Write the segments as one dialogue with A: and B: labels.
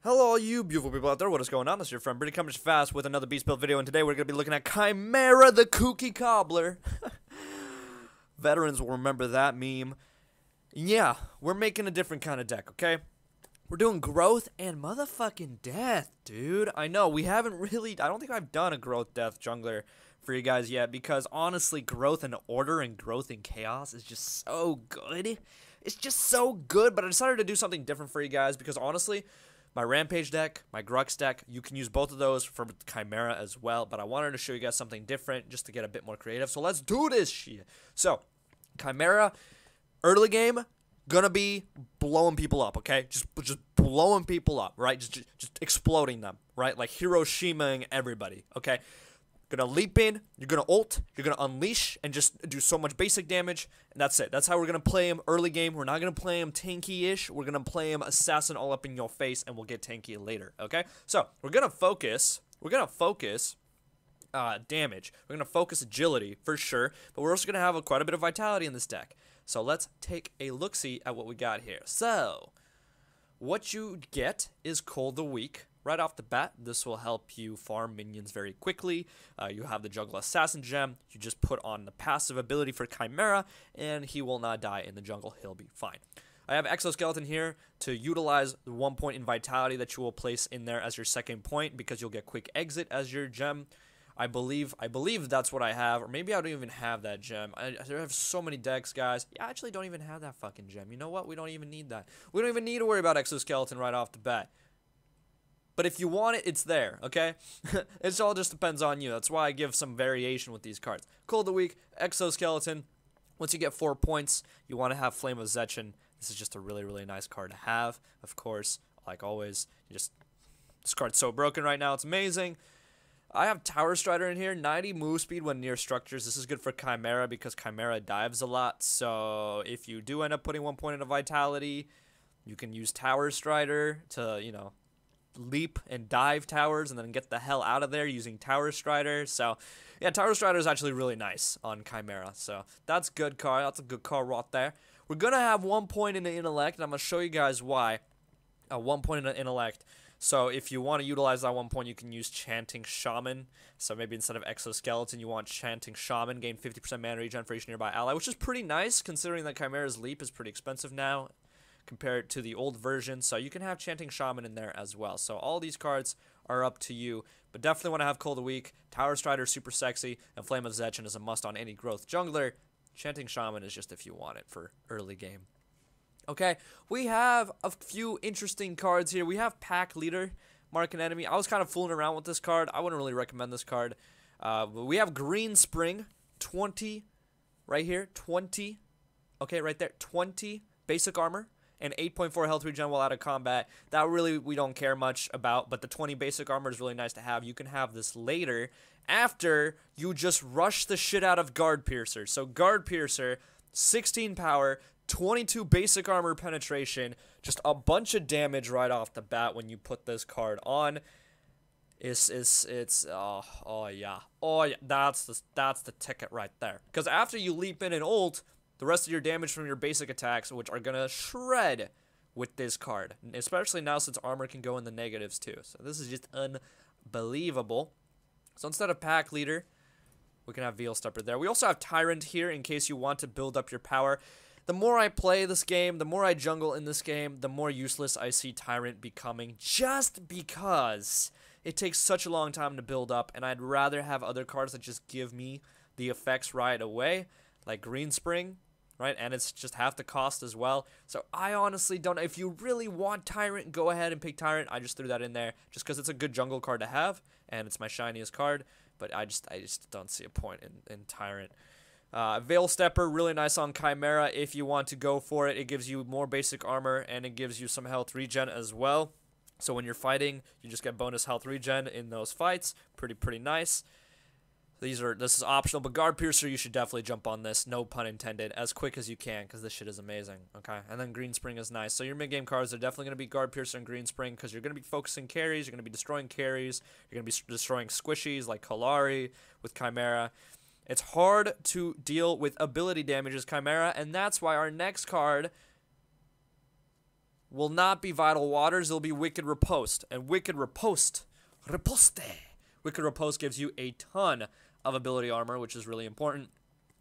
A: Hello all you beautiful people out there, what is going on? This is your friend British coming fast with another Beast Build video, and today we're going to be looking at Khaimera the Kooky Cobbler. Veterans will remember that meme. Yeah, we're making a different kind of deck, okay? We're doing growth and motherfucking death, dude. I know, we haven't really, I don't think I've done a growth death jungler for you guys yet, because honestly, growth and order and growth and chaos is just so good. It's just so good, but I decided to do something different for you guys, because honestly, my Rampage deck, my Grux deck, you can use both of those for Khaimera as well, but I wanted to show you guys something different just to get a bit more creative, so let's do this shit. So, Khaimera, early game, gonna be blowing people up, okay? Just blowing people up, right? Just exploding them, right? Like Hiroshima-ing everybody, okay? Gonna leap in, you're gonna ult, you're gonna unleash, and just do so much basic damage, and that's it. That's how we're gonna play him early game. We're not gonna play him tanky-ish. We're gonna play him assassin all up in your face, and we'll get tanky later, okay? So, we're gonna focus damage. We're gonna focus agility, for sure, but we're also gonna have quite a bit of vitality in this deck. So, let's take a look-see at what we got here. So, what you get is Cold the Weak. Right off the bat, this will help you farm minions very quickly. You have the Jungle Assassin gem. You just put on the passive ability for Khaimera, and he will not die in the jungle. He'll be fine. I have Exoskeleton here to utilize the 1 point in Vitality that you will place in there as your second point, because you'll get Quick Exit as your gem. I believe that's what I have, or maybe I don't even have that gem. I have so many decks, guys. Yeah, I actually don't even have that fucking gem. You know what? We don't even need that. We don't even need to worry about Exoskeleton right off the bat. But if you want it, it's there, okay? It all just depends on you. That's why I give some variation with these cards. Cold of the Weak, Exoskeleton. Once you get 4 points, you want to have Flame of Zechen. This is just a really, really nice card to have. Of course, like always, this card's so broken right now. It's amazing. I have Tower Strider in here. 90 move speed when near structures. This is good for Khaimera because Khaimera dives a lot. So if you do end up putting 1 point into Vitality, you can use Tower Strider to, you know, leap and dive towers and then get the hell out of there using Tower Strider. So yeah, Tower Strider is actually really nice on Khaimera, so that's good card. That's a good card right there. We're gonna have 1 point in the intellect, and I'm gonna show you guys why. 1 point in the intellect. So if you want to utilize that 1 point, you can use Chanting Shaman. So maybe instead of Exoskeleton, you want Chanting Shaman, gain 50% mana regen for each nearby ally, which is pretty nice considering that Khaimera's leap is pretty expensive now compared to the old version, so you can have Chanting Shaman in there as well. So all these cards are up to you, but definitely want to have Cold of the Weak. Tower Strider super sexy, and Flame of Zechen is a must on any growth jungler. Chanting Shaman is just if you want it for early game. Okay, we have a few interesting cards here. We have Pack Leader, Mark an Enemy. I was kind of fooling around with this card. I wouldn't really recommend this card. We have Green Spring, 20, right here, 20. Okay, right there, 20 basic armor and 8.4 health regen while out of combat. That really we don't care much about, but the 20 basic armor is really nice to have. You can have this later after you just rush the shit out of Guard Piercer. So Guard Piercer, 16 power, 22 basic armor penetration, just a bunch of damage right off the bat when you put this card on. Oh yeah, that's the ticket right there. Because after you leap in and ult, the rest of your damage from your basic attacks, which are going to shred with this card. Especially now since armor can go in the negatives too. So this is just unbelievable. So instead of Pack Leader, we can have Veil Stepper there. We also have Tyrant here in case you want to build up your power. The more I play this game, the more I jungle in this game, the more useless I see Tyrant becoming. Just because it takes such a long time to build up, and I'd rather have other cards that just give me the effects right away. Like Green Spring, right? And it's just half the cost as well. So I honestly don't know. If you really want Tyrant, go ahead and pick Tyrant. I just threw that in there just because it's a good jungle card to have, and it's my shiniest card. But I just don't see a point in Tyrant. Veil Stepper, really nice on Khaimera if you want to go for it. It gives you more basic armor, and it gives you some health regen as well. So when you're fighting, you just get bonus health regen in those fights. Pretty nice. This is optional, but Guard Piercer, you should definitely jump on this, no pun intended, as quick as you can, because this shit is amazing, okay? And then Green Spring is nice. So your mid-game cards are definitely going to be Guard Piercer and Green Spring, because you're going to be focusing carries, you're going to be destroying carries, you're going to be destroying squishies like Kalari with Khaimera. It's hard to deal with ability damages Khaimera, and that's why our next card will not be Vital Waters, it'll be Wicked Riposte. And Wicked Riposte gives you a ton of ability armor, which is really important.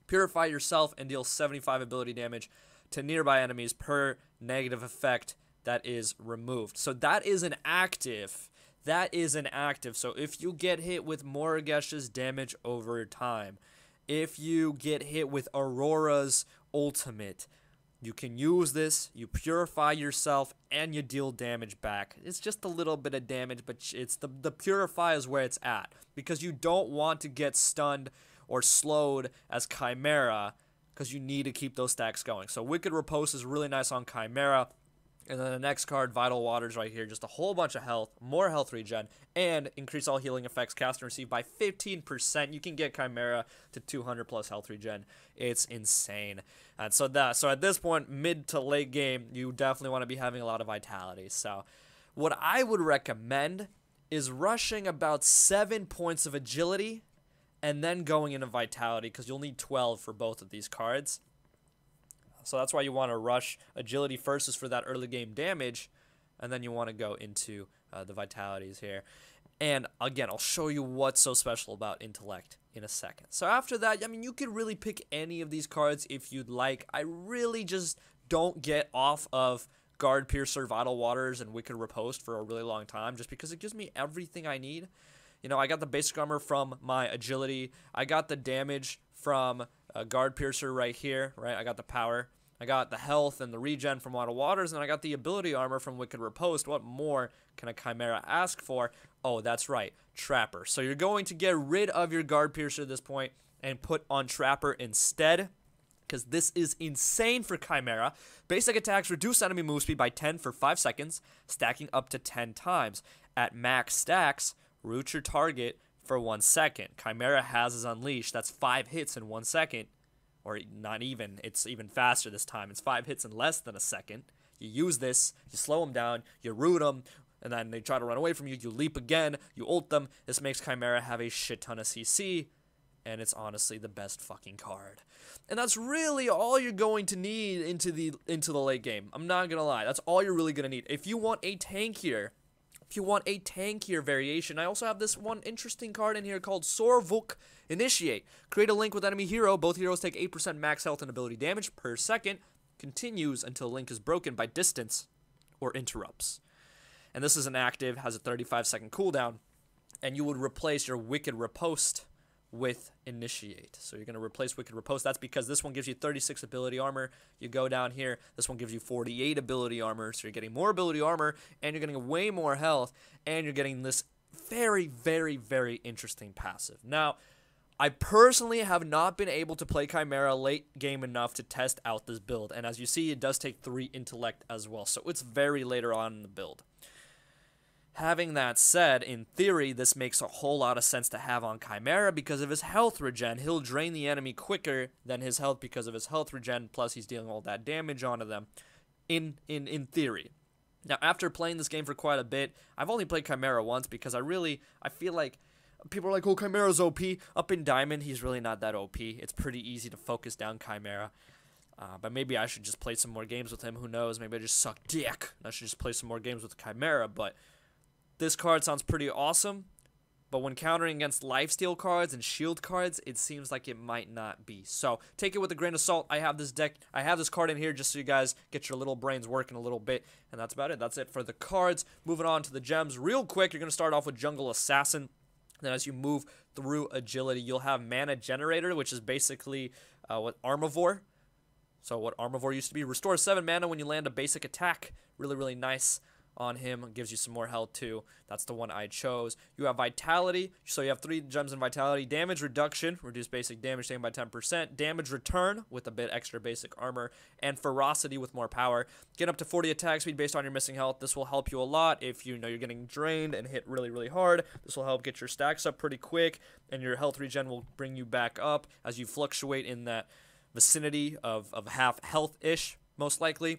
A: Purify yourself and deal 75 ability damage to nearby enemies per negative effect that is removed. So that is an active. So if you get hit with Moragesh's damage over time, if you get hit with Aurora's ultimate, you can use this, you purify yourself, and you deal damage back. It's just a little bit of damage, but it's the purify is where it's at, because you don't want to get stunned or slowed as Khaimera, because you need to keep those stacks going. So Wicked Riposte is really nice on Khaimera. And then the next card, Vital Waters right here, just a whole bunch of health, more health regen, and increase all healing effects cast and received by 15%. You can get Khaimera to 200 plus health regen. It's insane. And so at this point, mid to late game, you definitely want to be having a lot of vitality. So what I would recommend is rushing about 7 points of agility and then going into vitality, because you'll need 12 for both of these cards. So that's why you want to rush agility first, is for that early game damage, and then you want to go into the vitalities here. And again, I'll show you what's so special about intellect in a second. So after that, I mean, you could really pick any of these cards if you'd like. I really just don't get off of Guard Piercer, Vital Waters, and Wicked Riposte for a really long time, just because it gives me everything I need. You know, I got the basic armor from my agility. I got the damage from Guard Piercer right here, right? I got the power. I got the health and the regen from Vital Waters, and I got the ability armor from Wicked Riposte. What more can a Khaimera ask for? Oh, that's right, Trapper. So you're going to get rid of your Guard Piercer at this point and put on Trapper instead, because this is insane for Khaimera. Basic attacks reduce enemy move speed by 10 for 5 seconds, stacking up to 10 times. At max stacks, root your target for 1 second. Khaimera has his Unleash. That's 5 hits in 1 second. Or not even, it's even faster this time. It's 5 hits in less than a second. You use this, you slow them down, you root them, and then they try to run away from you. You leap again, you ult them. This makes Khaimera have a shit ton of CC, and it's honestly the best fucking card. And that's really all you're going to need into the late game. I'm not gonna lie, that's all you're really gonna need. If you want a tankier variation, I also have this one interesting card in here called Sorvuk Initiate. Create a link with enemy hero. Both heroes take 8% max health and ability damage per second. Continues until link is broken by distance or interrupts. And this is an active, has a 35-second cooldown, and you would replace your Wicked Riposte with Initiate. So you're going to replace Wicked Riposte. That's because this one gives you 36 ability armor. You go down here, this one gives you 48 ability armor, so you're getting more ability armor, and you're getting way more health, and you're getting this very, very, very interesting passive. Now, I personally have not been able to play Khaimera late game enough to test out this build, and as you see, it does take 3 intellect as well, so it's very later on in the build. Having that said, in theory, this makes a whole lot of sense to have on Khaimera because of his health regen. He'll drain the enemy quicker than his health because of his health regen, plus he's dealing all that damage onto them, in theory. Now, after playing this game for quite a bit, I've only played Khaimera once because I feel like people are like, oh, Khaimera's OP. Up in Diamond, he's really not that OP. It's pretty easy to focus down Khaimera. But maybe I should just play some more games with him. Who knows? Maybe I just suck dick. I should just play some more games with Khaimera. But this card sounds pretty awesome. But when countering against lifesteal cards and shield cards, it seems like it might not be. So take it with a grain of salt. I have this card in here just so you guys get your little brains working a little bit. And that's about it. That's it for the cards. Moving on to the gems real quick. You're going to start off with Jungle Assassin. Then as you move through agility, you'll have Mana Generator, which is basically what Armivore. So what Armivore used to be. Restores 7 mana when you land a basic attack. Really, really nice on him. Gives you some more health too. That's the one I chose. You have Vitality. So you have 3 gems in Vitality. Damage Reduction. Reduce basic damage taken by 10%. Damage Return with a bit extra basic armor. And Ferocity with more power. Get up to 40 attack speed based on your missing health. This will help you a lot if you know you're getting drained and hit really, really hard. This will help get your stacks up pretty quick. And your health regen will bring you back up as you fluctuate in that vicinity of half health-ish, most likely.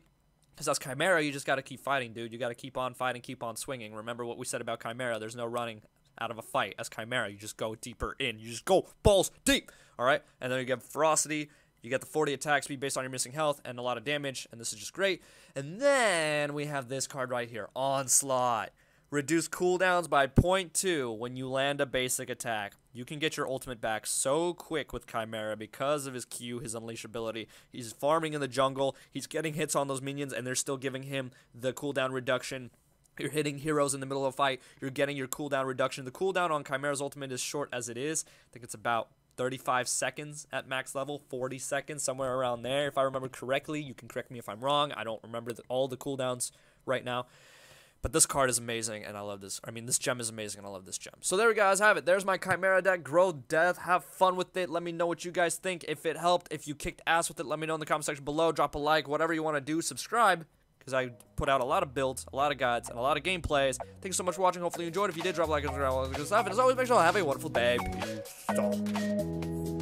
A: Because as Khaimera, you just got to keep fighting, dude. You got to keep on fighting, keep on swinging. Remember what we said about Khaimera. There's no running out of a fight. As Khaimera, you just go deeper in. You just go balls deep, all right? And then you get Ferocity. You get the 40 attack speed based on your missing health and a lot of damage, and this is just great. And then we have this card right here, Onslaught. Reduce cooldowns by 0.2 when you land a basic attack. You can get your ultimate back so quick with Khaimera because of his Q, his unleash ability. He's farming in the jungle. He's getting hits on those minions, and they're still giving him the cooldown reduction. You're hitting heroes in the middle of a fight. You're getting your cooldown reduction. The cooldown on Khaimera's ultimate is short as it is. I think it's about 35 seconds at max level, 40 seconds, somewhere around there. If I remember correctly, you can correct me if I'm wrong. I don't remember all the cooldowns right now. But this card is amazing, and I love this. I mean, this gem is amazing, and I love this gem. So there we guys have it. There's my Khaimera deck. Grow Death. Have fun with it. Let me know what you guys think. If it helped, if you kicked ass with it, let me know in the comment section below. Drop a like, whatever you want to do. Subscribe, because I put out a lot of builds, a lot of guides, and a lot of gameplays. Thank you so much for watching. Hopefully you enjoyed. If you did, drop a like and subscribe, all that good stuff. And as always, make sure to have a wonderful day. Peace.